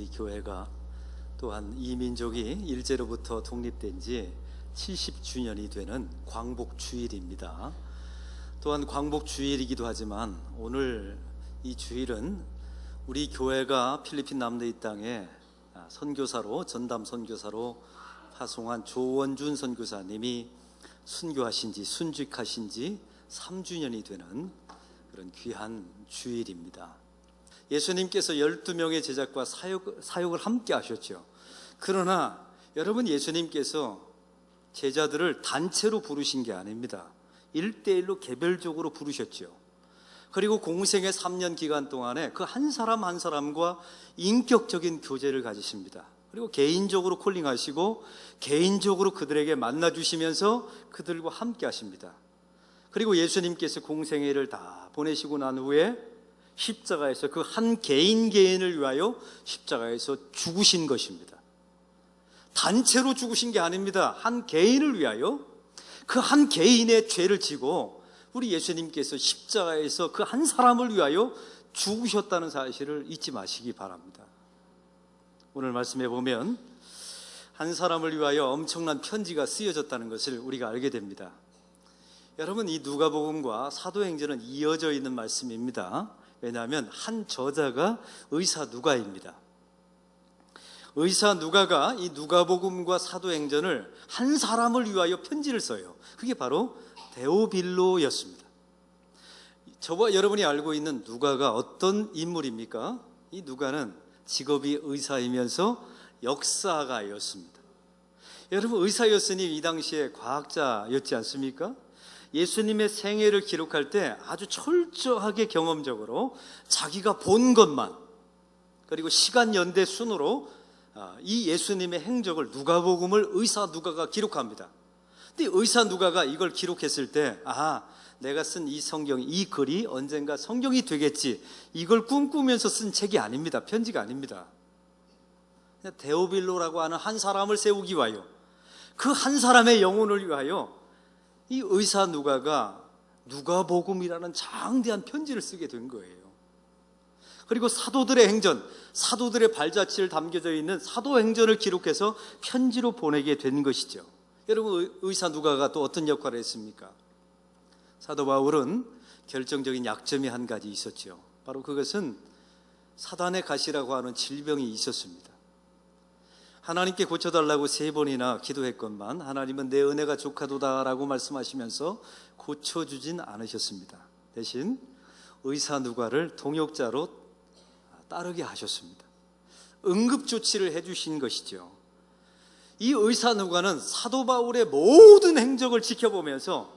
우리 교회가 또한 이 민족이 일제로부터 독립된 지 70주년이 되는 광복주일입니다. 또한 광복주일이기도 하지만 오늘 이 주일은 우리 교회가 필리핀 남도의 땅에 선교사로, 전담 선교사로 파송한 조원준 선교사님이 순교하신 지, 순직하신 지 3주년이 되는 그런 귀한 주일입니다. 예수님께서 12명의 제자과 사역을 함께 하셨죠. 그러나 여러분, 예수님께서 제자들을 단체로 부르신 게 아닙니다. 1대1로 개별적으로 부르셨죠. 그리고 공생의 3년 기간 동안에 그 한 사람 한 사람과 인격적인 교제를 가지십니다. 그리고 개인적으로 콜링하시고 개인적으로 그들에게 만나주시면서 그들과 함께 하십니다. 그리고 예수님께서 공생애를 다 보내시고 난 후에 십자가에서 그 한 개인을 위하여 십자가에서 죽으신 것입니다. 단체로 죽으신 게 아닙니다. 한 개인을 위하여, 그 한 개인의 죄를 지고 우리 예수님께서 십자가에서 그 한 사람을 위하여 죽으셨다는 사실을 잊지 마시기 바랍니다. 오늘 말씀해 보면 한 사람을 위하여 엄청난 편지가 쓰여졌다는 것을 우리가 알게 됩니다. 여러분, 이 누가복음과 사도행전은 이어져 있는 말씀입니다. 왜냐하면 한 저자가 의사 누가입니다. 의사 누가가 이 누가복음과 사도행전을 한 사람을 위하여 편지를 써요. 그게 바로 데오빌로였습니다. 저와 여러분이 알고 있는 누가가 어떤 인물입니까? 이 누가는 직업이 의사이면서 역사가였습니다. 여러분, 의사였으니 이 당시에 과학자였지 않습니까? 예수님의 생애를 기록할 때 아주 철저하게 경험적으로 자기가 본 것만, 그리고 시간 연대 순으로 이 예수님의 행적을, 누가복음을 의사 누가가 기록합니다. 근데 의사 누가가 이걸 기록했을 때, 내가 쓴 이 성경, 이 글이 언젠가 성경이 되겠지, 이걸 꿈꾸면서 쓴 책이 아닙니다. 편지가 아닙니다. 데오빌로라고 하는 한 사람을 세우기 위하여, 그 한 사람의 영혼을 위하여 이 의사 누가가 누가복음이라는 장대한 편지를 쓰게 된 거예요. 그리고 사도들의 행전, 사도들의 발자취를 담겨져 있는 사도행전을 기록해서 편지로 보내게 된 것이죠. 여러분, 의사 누가가 또 어떤 역할을 했습니까? 사도 바울은 결정적인 약점이 한 가지 있었죠. 바로 그것은 사단의 가시라고 하는 질병이 있었습니다. 하나님께 고쳐달라고 3번이나 기도했건만 하나님은 내 은혜가 족하도다라고 말씀하시면서 고쳐주진 않으셨습니다. 대신 의사 누가를 동역자로 따르게 하셨습니다. 응급조치를 해주신 것이죠. 이 의사 누가는 사도 바울의 모든 행적을 지켜보면서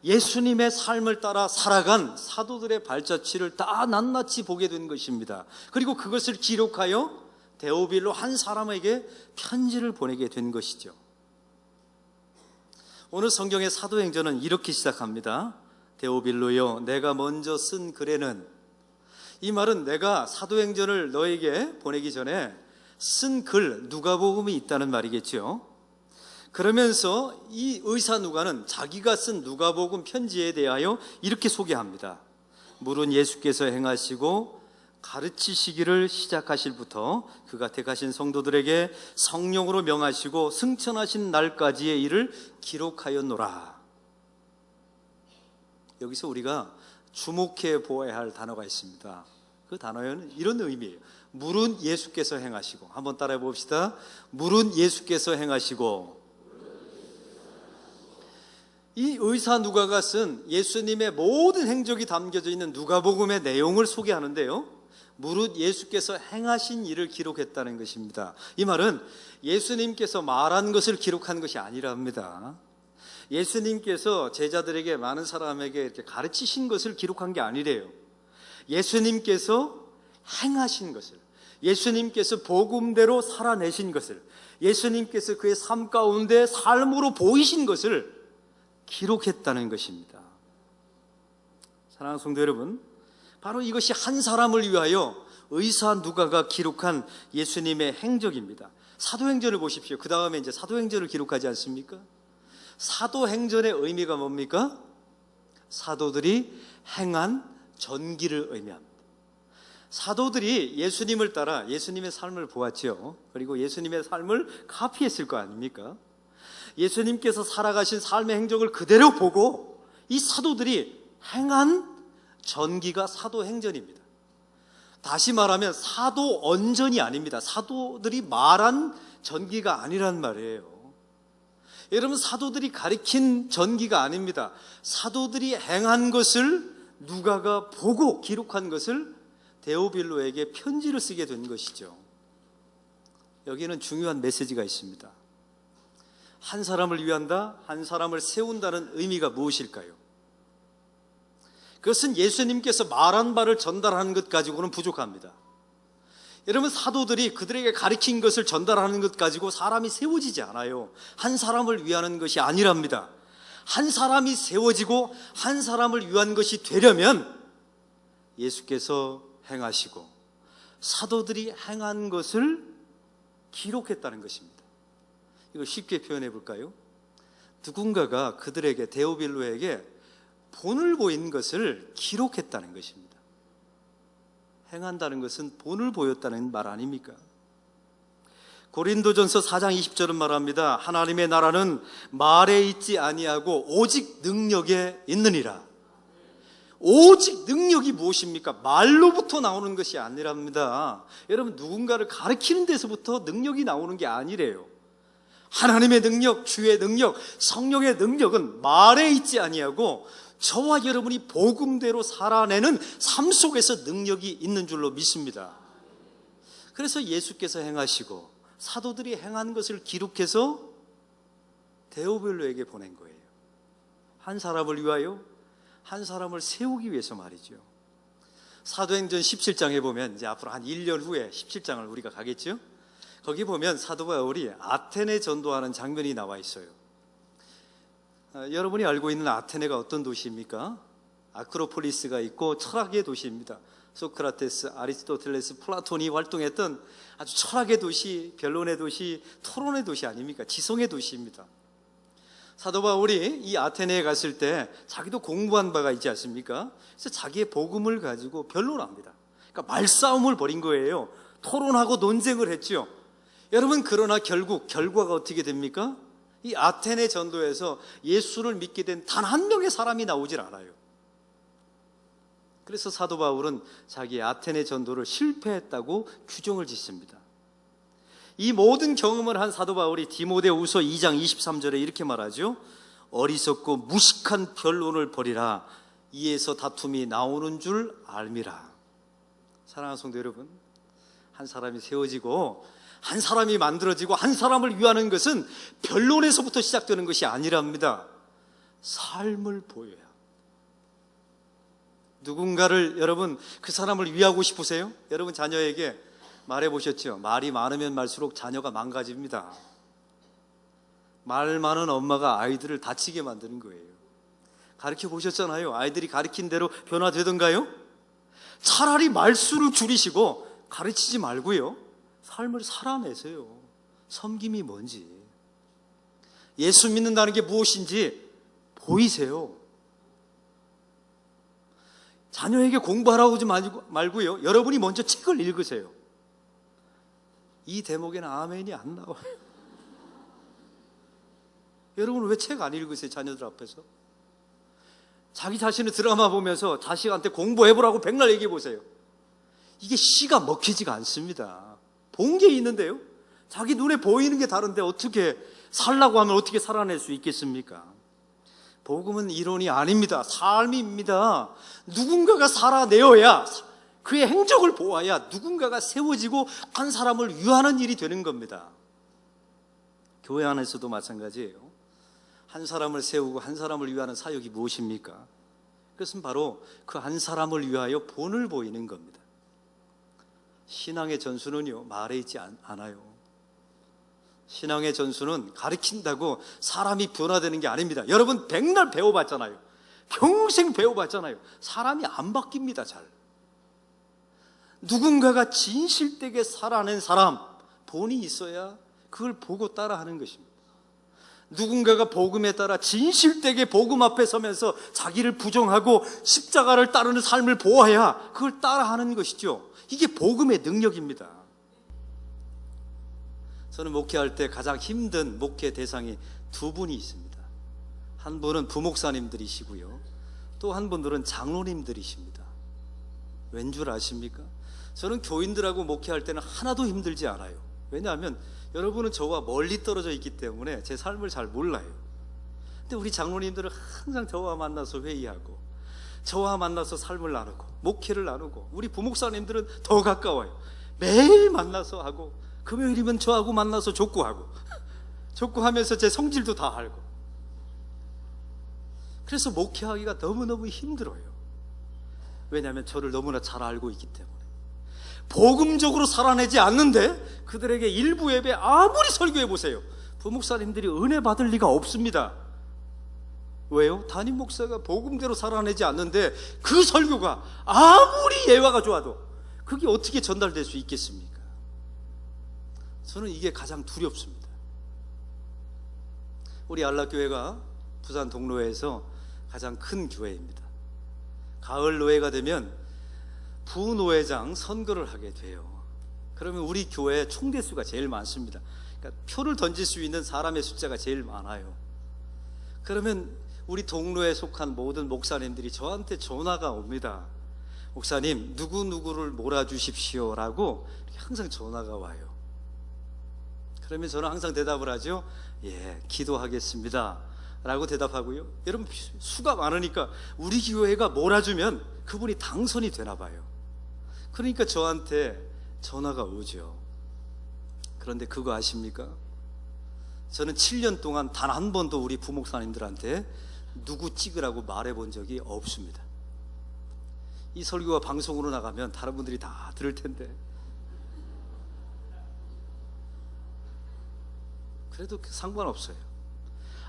예수님의 삶을 따라 살아간 사도들의 발자취를 다 낱낱이 보게 된 것입니다. 그리고 그것을 기록하여 데오빌로 한 사람에게 편지를 보내게 된 것이죠. 오늘 성경의 사도행전은 이렇게 시작합니다. 데오빌로여, 내가 먼저 쓴 글에는, 이 말은 내가 사도행전을 너에게 보내기 전에 쓴 글, 누가복음이 있다는 말이겠죠. 그러면서 이 의사 누가는 자기가 쓴 누가복음 편지에 대하여 이렇게 소개합니다. 물은 예수께서 행하시고 가르치시기를 시작하실부터 그가 택하신 성도들에게 성령으로 명하시고 승천하신 날까지의 일을 기록하였노라. 여기서 우리가 주목해 보아야 할 단어가 있습니다. 그 단어는 이런 의미예요. 물은 예수께서 행하시고, 한번 따라해 봅시다. 물은 예수께서 행하시고. 이 의사 누가가 쓴 예수님의 모든 행적이 담겨져 있는 누가복음의 내용을 소개하는데요, 무릇 예수께서 행하신 일을 기록했다는 것입니다. 이 말은 예수님께서 말한 것을 기록한 것이 아니랍니다. 예수님께서 제자들에게, 많은 사람에게 이렇게 가르치신 것을 기록한 게 아니래요. 예수님께서 행하신 것을, 예수님께서 복음대로 살아내신 것을, 예수님께서 그의 삶 가운데 삶으로 보이신 것을 기록했다는 것입니다. 사랑하는 성도 여러분, 바로 이것이 한 사람을 위하여 의사 누가가 기록한 예수님의 행적입니다. 사도행전을 보십시오. 그 다음에 이제 사도행전을 기록하지 않습니까? 사도행전의 의미가 뭡니까? 사도들이 행한 전기를 의미합니다. 사도들이 예수님을 따라 예수님의 삶을 보았죠. 그리고 예수님의 삶을 카피했을 거 아닙니까? 예수님께서 살아가신 삶의 행적을 그대로 보고 이 사도들이 행한 전기가 사도행전입니다. 다시 말하면 사도언전이 아닙니다. 사도들이 말한 전기가 아니란 말이에요. 여러분, 사도들이 가리킨 전기가 아닙니다. 사도들이 행한 것을 누가가 보고 기록한 것을 데오빌로에게 편지를 쓰게 된 것이죠. 여기는 중요한 메시지가 있습니다. 한 사람을 위한다, 한 사람을 세운다는 의미가 무엇일까요? 그것은 예수님께서 말한 바를 전달하는 것 가지고는 부족합니다. 여러분, 사도들이 그들에게 가르친 것을 전달하는 것 가지고 사람이 세워지지 않아요. 한 사람을 위하는 것이 아니랍니다. 한 사람이 세워지고 한 사람을 위한 것이 되려면 예수께서 행하시고 사도들이 행한 것을 기록했다는 것입니다. 이걸 쉽게 표현해 볼까요? 누군가가 그들에게, 데오빌로에게 본을 보인 것을 기록했다는 것입니다. 행한다는 것은 본을 보였다는 말 아닙니까? 고린도전서 4장 20절은 말합니다. 하나님의 나라는 말에 있지 아니하고 오직 능력에 있느니라. 오직 능력이 무엇입니까? 말로부터 나오는 것이 아니랍니다. 여러분, 누군가를 가르치는 데서부터 능력이 나오는 게 아니래요. 하나님의 능력, 주의 능력, 성령의 능력은 말에 있지 아니하고 저와 여러분이 복음대로 살아내는 삶 속에서 능력이 있는 줄로 믿습니다. 그래서 예수께서 행하시고 사도들이 행한 것을 기록해서 데오빌로에게 보낸 거예요. 한 사람을 위하여, 한 사람을 세우기 위해서 말이죠. 사도행전 17장에 보면 이제 앞으로 한 1년 후에 17장을 우리가 가겠죠. 거기 보면 사도 바울이 아테네 전도하는 장면이 나와 있어요. 여러분이 알고 있는 아테네가 어떤 도시입니까? 아크로폴리스가 있고 철학의 도시입니다. 소크라테스, 아리스토텔레스, 플라톤이 활동했던 아주 철학의 도시, 변론의 도시, 토론의 도시 아닙니까? 지성의 도시입니다. 사도 바울이 이 아테네에 갔을 때 자기도 공부한 바가 있지 않습니까? 그래서 자기의 복음을 가지고 변론합니다. 그러니까 말싸움을 벌인 거예요. 토론하고 논쟁을 했죠. 여러분, 그러나 결국 결과가 어떻게 됩니까? 이 아테네 전도에서 예수를 믿게 된 단 한 명의 사람이 나오질 않아요. 그래서 사도 바울은 자기 아테네 전도를 실패했다고 규정을 짓습니다. 이 모든 경험을 한 사도 바울이 디모데후서 2장 23절에 이렇게 말하죠. 어리석고 무식한 변론을 벌이라. 이에서 다툼이 나오는 줄 알미라. 사랑하는 성도 여러분, 한 사람이 세워지고 한 사람이 만들어지고 한 사람을 위하는 것은 변론에서부터 시작되는 것이 아니랍니다. 삶을 보여야. 누군가를, 여러분, 그 사람을 위하고 싶으세요? 여러분 자녀에게 말해보셨죠? 말이 많으면 말수록 자녀가 망가집니다. 말 많은 엄마가 아이들을 다치게 만드는 거예요. 가르쳐 보셨잖아요. 아이들이 가르친 대로 변화되던가요? 차라리 말수를 줄이시고 가르치지 말고요, 삶을 살아내세요. 섬김이 뭔지, 예수 믿는다는 게 무엇인지 보이세요. 자녀에게 공부하라고 하지 말고요, 여러분이 먼저 책을 읽으세요. 이 대목에는 아멘이 안 나와요. 여러분 왜 책 안 읽으세요? 자녀들 앞에서 자기 자신의 드라마 보면서 자식한테 공부해보라고 백날 얘기해 보세요. 이게 씨가 먹히지가 않습니다. 본 게 있는데요, 자기 눈에 보이는 게 다른데 어떻게 살라고 하면 어떻게 살아낼 수 있겠습니까? 복음은 이론이 아닙니다. 삶입니다. 누군가가 살아내어야, 그의 행적을 보아야 누군가가 세워지고 한 사람을 위하는 일이 되는 겁니다. 교회 안에서도 마찬가지예요. 한 사람을 세우고 한 사람을 위하는 사역이 무엇입니까? 그것은 바로 그 한 사람을 위하여 본을 보이는 겁니다. 신앙의 전수는요, 말에 있지 않아요. 신앙의 전수는 가르친다고 사람이 변화되는 게 아닙니다. 여러분 백날 배워봤잖아요. 평생 배워봤잖아요. 사람이 안 바뀝니다. 잘. 누군가가 진실되게 살아낸 사람, 본이 있어야 그걸 보고 따라하는 것입니다. 누군가가 복음에 따라 진실되게 복음 앞에 서면서 자기를 부정하고 십자가를 따르는 삶을 보아야 그걸 따라하는 것이죠. 이게 복음의 능력입니다. 저는 목회할 때 가장 힘든 목회 대상이 두 분이 있습니다. 한 분은 부목사님들이시고요, 또 한 분들은 장로님들이십니다. 왠 줄 아십니까? 저는 교인들하고 목회할 때는 하나도 힘들지 않아요. 왜냐하면 여러분은 저와 멀리 떨어져 있기 때문에 제 삶을 잘 몰라요. 근데 우리 장로님들은 항상 저와 만나서 회의하고, 저와 만나서 삶을 나누고, 목회를 나누고, 우리 부목사님들은 더 가까워요. 매일 만나서 하고, 금요일이면 저하고 만나서 족구하고, 족구하면서 제 성질도 다 알고. 그래서 목회하기가 너무너무 힘들어요. 왜냐하면 저를 너무나 잘 알고 있기 때문에. 복음적으로 살아내지 않는데 그들에게 일부 예배 아무리 설교해 보세요, 부목사님들이 은혜 받을 리가 없습니다. 왜요? 담임 목사가 복음대로 살아내지 않는데 그 설교가 아무리 예화가 좋아도 그게 어떻게 전달될 수 있겠습니까? 저는 이게 가장 두렵습니다. 우리 안락교회가 부산 동로에서 가장 큰 교회입니다. 가을 노회가 되면 부노회장 선거를 하게 돼요. 그러면 우리 교회 총대수가 제일 많습니다. 그러니까 표를 던질 수 있는 사람의 숫자가 제일 많아요. 그러면 우리 동로에 속한 모든 목사님들이 저한테 전화가 옵니다. 목사님, 누구누구를 몰아주십시오 라고 항상 전화가 와요. 그러면 저는 항상 대답을 하죠. 예, 기도하겠습니다 라고 대답하고요. 여러분, 수가 많으니까 우리 교회가 몰아주면 그분이 당선이 되나 봐요. 그러니까 저한테 전화가 오죠. 그런데 그거 아십니까? 저는 7년 동안 단 한 번도 우리 부목사님들한테 누구 찍으라고 말해본 적이 없습니다. 이 설교가 방송으로 나가면 다른 분들이 다 들을 텐데, 그래도 상관없어요.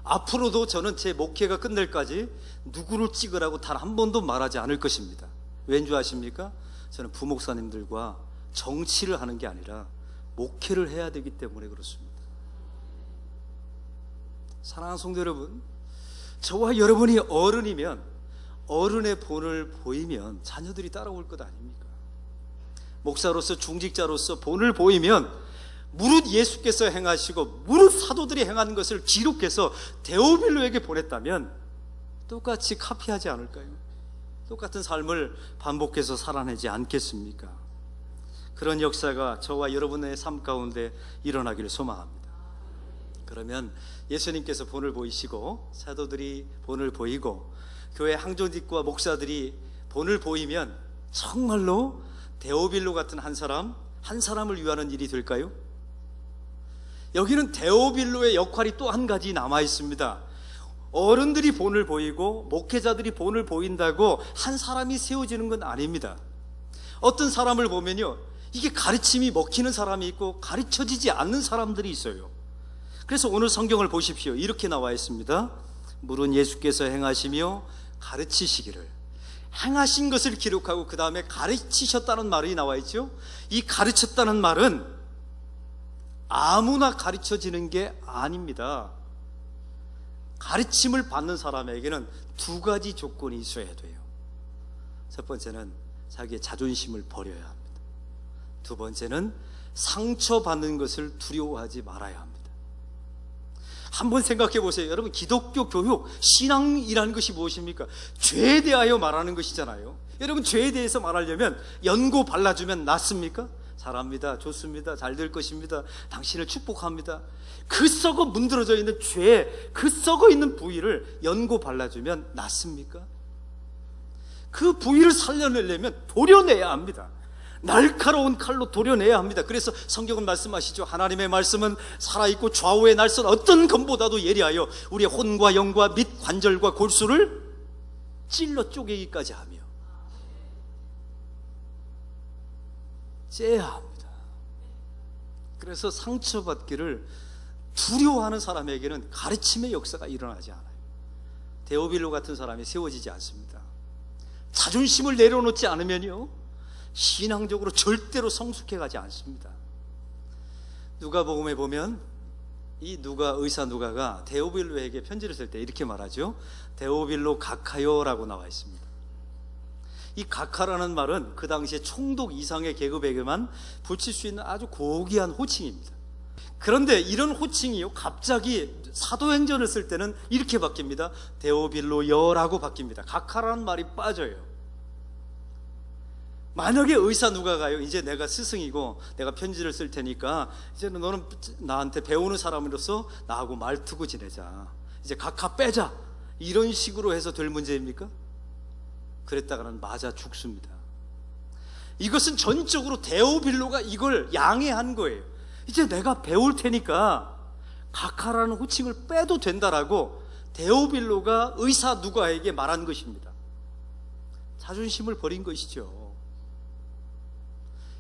앞으로도 저는 제 목회가 끝날까지 누구를 찍으라고 단 한 번도 말하지 않을 것입니다. 왠 줄 아십니까? 저는 부목사님들과 정치를 하는 게 아니라 목회를 해야 되기 때문에 그렇습니다. 사랑하는 성도 여러분, 저와 여러분이 어른이면, 어른의 본을 보이면 자녀들이 따라올 것 아닙니까? 목사로서, 중직자로서 본을 보이면 무릇 예수께서 행하시고 무릇 사도들이 행한 것을 기록해서 데오빌로에게 보냈다면 똑같이 카피하지 않을까요? 똑같은 삶을 반복해서 살아내지 않겠습니까? 그런 역사가 저와 여러분의 삶 가운데 일어나기를 소망합니다. 그러면 예수님께서 본을 보이시고 사도들이 본을 보이고 교회 항조직과 목사들이 본을 보이면 정말로 데오빌로 같은 한 사람을 위하는 일이 될까요? 여기는 데오빌로의 역할이 또 한 가지 남아 있습니다. 어른들이 본을 보이고 목회자들이 본을 보인다고 한 사람이 세워지는 건 아닙니다. 어떤 사람을 보면요, 이게 가르침이 먹히는 사람이 있고 가르쳐지지 않는 사람들이 있어요. 그래서 오늘 성경을 보십시오. 이렇게 나와 있습니다. 물은 예수께서 행하시며 가르치시기를. 행하신 것을 기록하고 그 다음에 가르치셨다는 말이 나와 있죠. 이 가르쳤다는 말은 아무나 가르쳐지는 게 아닙니다. 가르침을 받는 사람에게는 두 가지 조건이 있어야 돼요. 첫 번째는 자기의 자존심을 버려야 합니다. 두 번째는 상처받는 것을 두려워하지 말아야 합니다. 한번 생각해 보세요. 여러분, 기독교 교육, 신앙이라는 것이 무엇입니까? 죄에 대하여 말하는 것이잖아요. 여러분, 죄에 대해서 말하려면 연고 발라주면 낫습니까? 잘합니다, 좋습니다, 잘 될 것입니다, 당신을 축복합니다. 그 썩어 문드러져 있는 죄, 그 썩어 있는 부위를 연고 발라주면 낫습니까? 그 부위를 살려내려면 도려내야 합니다. 날카로운 칼로 도려내야 합니다. 그래서 성경은 말씀하시죠. 하나님의 말씀은 살아있고 좌우의 날선 어떤 검보다도 예리하여 우리의 혼과 영과 및 관절과 골수를 찔러 쪼개기까지 하며 째야 합니다. 그래서 상처받기를 두려워하는 사람에게는 가르침의 역사가 일어나지 않아요. 데오빌로 같은 사람이 세워지지 않습니다. 자존심을 내려놓지 않으면요, 신앙적으로 절대로 성숙해가지 않습니다. 누가복음에 보면 이 의사 누가가 데오빌로에게 편지를 쓸 때 이렇게 말하죠. 데오빌로 각하요라고 나와 있습니다. 이 각하라는 말은 그 당시에 총독 이상의 계급에게만 붙일 수 있는 아주 고귀한 호칭입니다. 그런데 이런 호칭이요, 갑자기 사도행전을 쓸 때는 이렇게 바뀝니다. 데오빌로여라고 바뀝니다. 각하라는 말이 빠져요. 만약에 의사 누가가요, 이제 내가 스승이고 내가 편지를 쓸 테니까 이제는 너는 나한테 배우는 사람으로서 나하고 말투고 지내자, 이제 각하 빼자, 이런 식으로 해서 될 문제입니까? 그랬다가는 맞아 죽습니다. 이것은 전적으로 데오빌로가 이걸 양해한 거예요. 이제 내가 배울 테니까 각하라는 호칭을 빼도 된다라고 데오빌로가 의사 누가에게 말한 것입니다. 자존심을 버린 것이죠.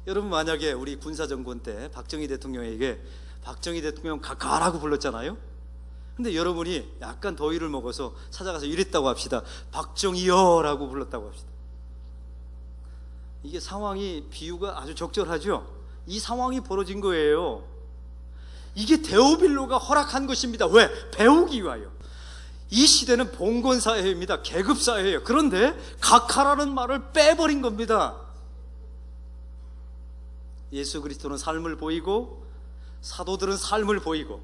여러분, 만약에 우리 군사정권 때 박정희 대통령에게 박정희 대통령 각하라고 불렀잖아요. 근데 여러분이 약간 더위를 먹어서 찾아가서 이랬다고 합시다. 박정희여라고 불렀다고 합시다. 이게 상황이, 비유가 아주 적절하죠. 이 상황이 벌어진 거예요. 이게 데오빌로가 허락한 것입니다. 왜? 배우기 위하여. 이 시대는 봉건사회입니다. 계급사회예요. 그런데 각하라는 말을 빼버린 겁니다. 예수 그리스도는 삶을 보이고 사도들은 삶을 보이고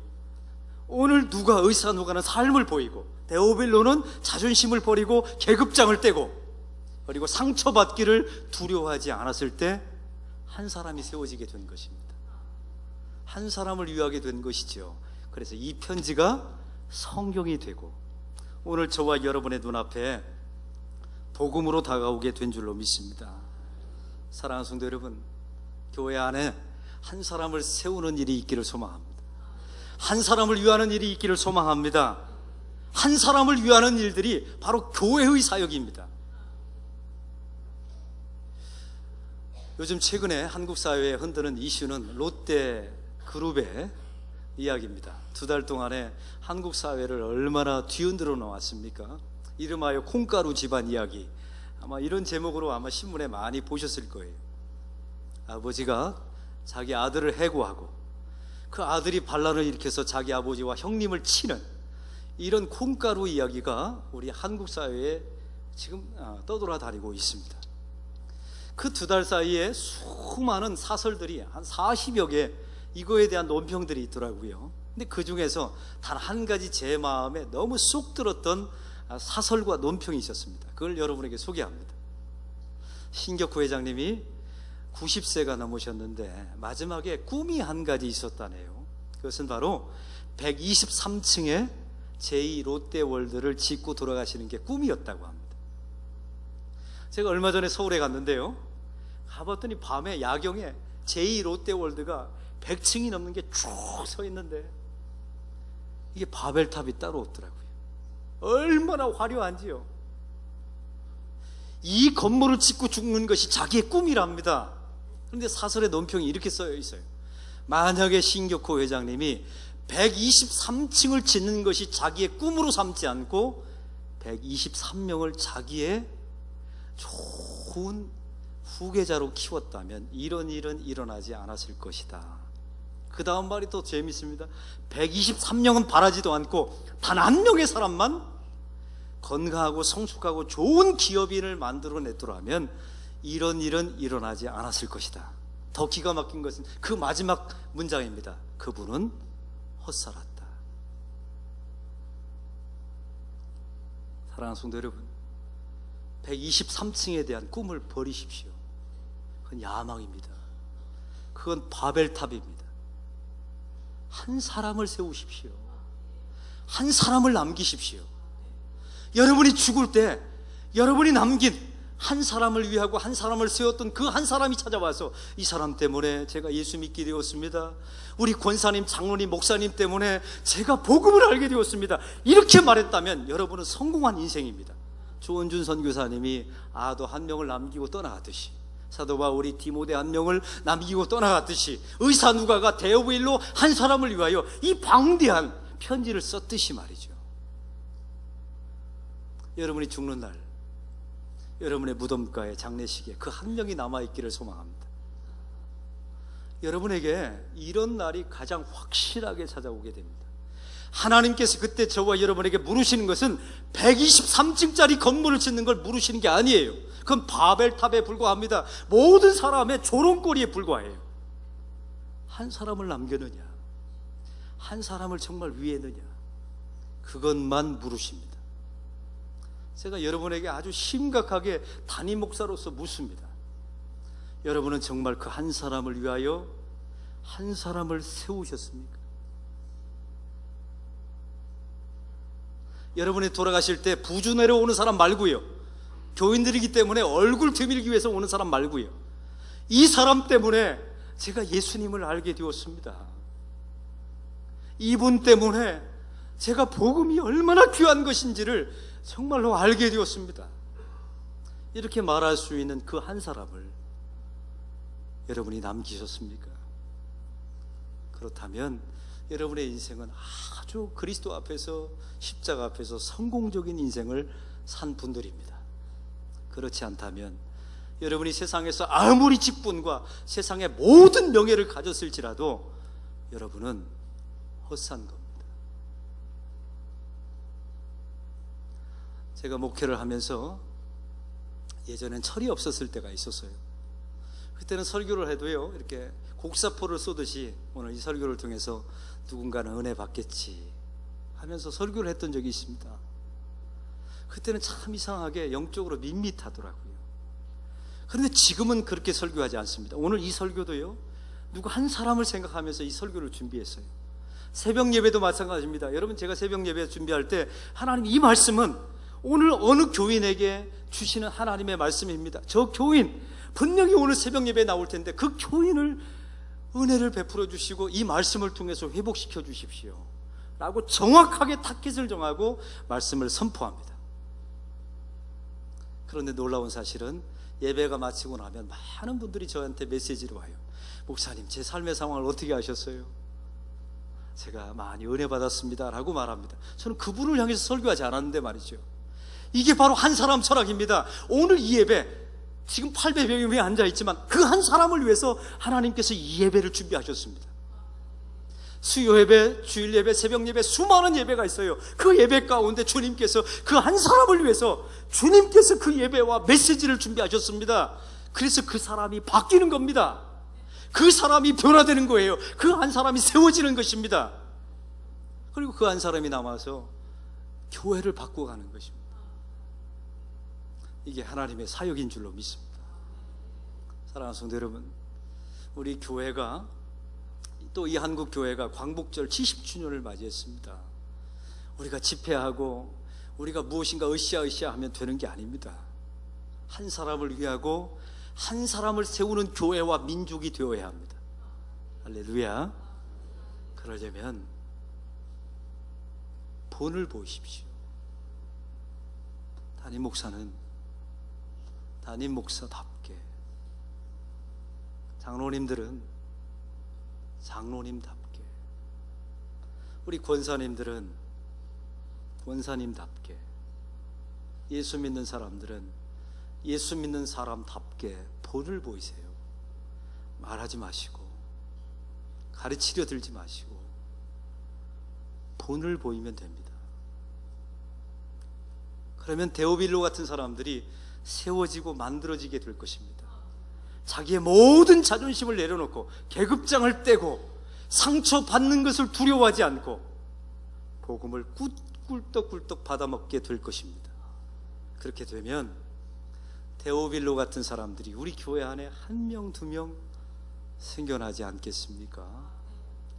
오늘 의사 누가는 삶을 보이고 데오빌로는 자존심을 버리고 계급장을 떼고 그리고 상처받기를 두려워하지 않았을 때 한 사람이 세워지게 된 것입니다. 한 사람을 위하게 된 것이죠. 그래서 이 편지가 성경이 되고 오늘 저와 여러분의 눈앞에 복음으로 다가오게 된 줄로 믿습니다. 사랑하는 성도 여러분, 교회 안에 한 사람을 세우는 일이 있기를 소망합니다. 한 사람을 위하는 일이 있기를 소망합니다. 한 사람을 위하는 일들이 바로 교회의 사역입니다. 요즘 최근에 한국 사회에 흔드는 이슈는 롯데 그룹의 이야기입니다. 2달 동안에 한국 사회를 얼마나 뒤흔들어 놓았습니까? 이름하여 콩가루 집안 이야기. 아마 이런 제목으로 아마 신문에 많이 보셨을 거예요. 아버지가 자기 아들을 해고하고 그 아들이 반란을 일으켜서 자기 아버지와 형님을 치는 이런 콩가루 이야기가 우리 한국 사회에 지금 떠돌아다니고 있습니다. 그 2달 사이에 수많은 사설들이 한 40여 개 이거에 대한 논평들이 있더라고요. 근데 그 중에서 단 한 가지 제 마음에 너무 쏙 들었던 사설과 논평이 있었습니다. 그걸 여러분에게 소개합니다. 신격호 회장님이 90세가 넘으셨는데 마지막에 꿈이 한 가지 있었다네요. 그것은 바로 123층에 제2 롯데월드를 짓고 돌아가시는 게 꿈이었다고 합니다. 제가 얼마 전에 서울에 갔는데요, 가봤더니 밤에 야경에 제2 롯데월드가 100층이 넘는 게 쭉 서 있는데 이게 바벨탑이 따로 없더라고요. 얼마나 화려한지요. 이 건물을 짓고 죽는 것이 자기의 꿈이랍니다. 그런데 사설의 논평이 이렇게 써여 있어요. 만약에 신격호 회장님이 123층을 짓는 것이 자기의 꿈으로 삼지 않고 123명을 자기의 좋은 후계자로 키웠다면 이런 일은 일어나지 않았을 것이다. 그 다음 말이 더 재밌습니다. 123명은 바라지도 않고 단 한 명의 사람만 건강하고 성숙하고 좋은 기업인을 만들어냈더라면 이런 일은 일어나지 않았을 것이다. 더 기가 막힌 것은 그 마지막 문장입니다. 그분은 헛살았다. 사랑하는 성도 여러분, 123층에 대한 꿈을 버리십시오. 그건 야망입니다. 그건 바벨탑입니다. 한 사람을 세우십시오. 한 사람을 남기십시오. 여러분이 죽을 때 여러분이 남긴 한 사람을 위하고 한 사람을 세웠던 그 한 사람이 찾아와서 이 사람 때문에 제가 예수 믿게 되었습니다. 우리 권사님, 장로님, 목사님 때문에 제가 복음을 알게 되었습니다. 이렇게 말했다면 여러분은 성공한 인생입니다. 조은준 선교사님이 아도 한 명을 남기고 떠나갔듯이, 사도 바울이 디모데 한 명을 남기고 떠나갔듯이, 의사 누가가 데오빌로 한 사람을 위하여 이 방대한 편지를 썼듯이 말이죠. 여러분이 죽는 날, 여러분의 무덤가에, 장례식에 그 한 명이 남아있기를 소망합니다. 여러분에게 이런 날이 가장 확실하게 찾아오게 됩니다. 하나님께서 그때 저와 여러분에게 물으시는 것은 123층짜리 건물을 짓는 걸 물으시는 게 아니에요. 그건 바벨탑에 불과합니다. 모든 사람의 조롱거리에 불과해요. 한 사람을 남겨느냐, 한 사람을 정말 위해느냐, 그것만 물으십니다. 제가 여러분에게 아주 심각하게 담임 목사로서 묻습니다. 여러분은 정말 그 한 사람을 위하여 한 사람을 세우셨습니까? 여러분이 돌아가실 때 부주 내려오는 사람 말고요, 교인들이기 때문에 얼굴 드밀기 위해서 오는 사람 말고요, 이 사람 때문에 제가 예수님을 알게 되었습니다. 이분 때문에 제가 복음이 얼마나 귀한 것인지를 정말로 알게 되었습니다. 이렇게 말할 수 있는 그 한 사람을 여러분이 남기셨습니까? 그렇다면 여러분의 인생은 아주 그리스도 앞에서, 십자가 앞에서 성공적인 인생을 산 분들입니다. 그렇지 않다면 여러분이 세상에서 아무리 직분과 세상의 모든 명예를 가졌을지라도 여러분은 헛산 겁니다. 제가 목회를 하면서 예전엔 철이 없었을 때가 있었어요. 그때는 설교를 해도요, 이렇게 곡사포를 쏘듯이 오늘 이 설교를 통해서 누군가는 은혜 받겠지 하면서 설교를 했던 적이 있습니다. 그때는 참 이상하게 영적으로 밋밋하더라고요. 그런데 지금은 그렇게 설교하지 않습니다. 오늘 이 설교도요, 누구 한 사람을 생각하면서 이 설교를 준비했어요. 새벽 예배도 마찬가지입니다. 여러분, 제가 새벽 예배 준비할 때 하나님, 이 말씀은 오늘 어느 교인에게 주시는 하나님의 말씀입니다. 저 교인 분명히 오늘 새벽 예배에 나올 텐데 그 교인을 은혜를 베풀어 주시고 이 말씀을 통해서 회복시켜 주십시오 라고 정확하게 타깃을 정하고 말씀을 선포합니다. 그런데 놀라운 사실은 예배가 마치고 나면 많은 분들이 저한테 메시지로 와요. 목사님, 제 삶의 상황을 어떻게 아셨어요? 제가 많이 은혜 받았습니다 라고 말합니다. 저는 그분을 향해서 설교하지 않았는데 말이죠. 이게 바로 한 사람 철학입니다. 오늘 이 예배, 지금 800명이 앉아있지만 그 한 사람을 위해서 하나님께서 이 예배를 준비하셨습니다. 수요 예배, 주일 예배, 새벽 예배, 수많은 예배가 있어요. 그 예배 가운데 주님께서 그 한 사람을 위해서 주님께서 그 예배와 메시지를 준비하셨습니다. 그래서 그 사람이 바뀌는 겁니다. 그 사람이 변화되는 거예요. 그 한 사람이 세워지는 것입니다. 그리고 그 한 사람이 남아서 교회를 바꿔가는 것입니다. 이게 하나님의 사역인 줄로 믿습니다. 사랑하는 성도 여러분, 우리 교회가 또 이 한국 교회가 광복절 70주년을 맞이했습니다. 우리가 집회하고 우리가 무엇인가 으쌰으쌰 하면 되는 게 아닙니다. 한 사람을 위하고 한 사람을 세우는 교회와 민족이 되어야 합니다. 할렐루야. 그러려면 본을 보십시오. 담임 목사는 담임 목사답게, 장로님들은 장로님답게, 우리 권사님들은 권사님답게, 예수 믿는 사람들은 예수 믿는 사람답게 본을 보이세요. 말하지 마시고 가르치려 들지 마시고 본을 보이면 됩니다. 그러면 데오빌로 같은 사람들이 세워지고 만들어지게 될 것입니다. 자기의 모든 자존심을 내려놓고 계급장을 떼고 상처받는 것을 두려워하지 않고 복음을 꿀떡꿀떡 받아먹게 될 것입니다. 그렇게 되면 데오빌로 같은 사람들이 우리 교회 안에 한 명, 두 명 생겨나지 않겠습니까?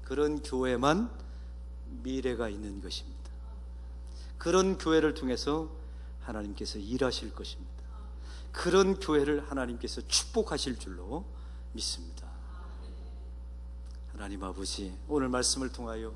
그런 교회만 미래가 있는 것입니다. 그런 교회를 통해서 하나님께서 일하실 것입니다. 그런 교회를 하나님께서 축복하실 줄로 믿습니다. 하나님 아버지, 오늘 말씀을 통하여